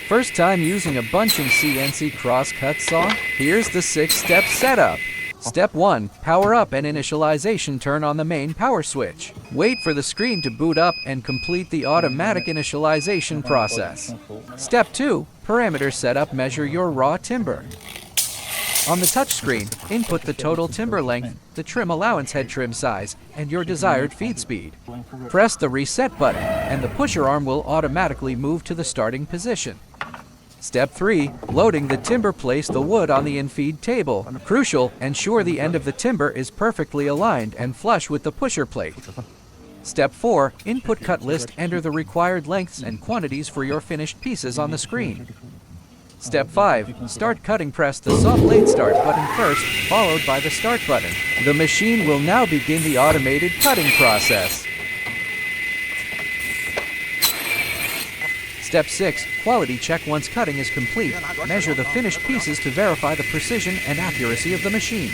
First time using a bunching CNC Cross-Cut Saw? Here's the 6-step setup. Step 1. Power up and initialization. Turn on the main power switch. Wait for the screen to boot up and complete the automatic initialization process. Step 2. Parameter setup. Measure your raw timber. On the touchscreen, input the total timber length, the trim allowance head trim size, and your desired feed speed. Press the reset button, and the pusher arm will automatically move to the starting position. Step 3. Loading the timber. Place the wood on the in-feed table. Crucial, ensure the end of the timber is perfectly aligned and flush with the pusher plate. Step 4. Input cut list. Enter the required lengths and quantities for your finished pieces on the screen. Step 5. Start cutting. Press the saw blade start button first, followed by the start button. The machine will now begin the automated cutting process. Step 6. Quality check. Once cutting is complete, measure the finished pieces to verify the precision and accuracy of the machine.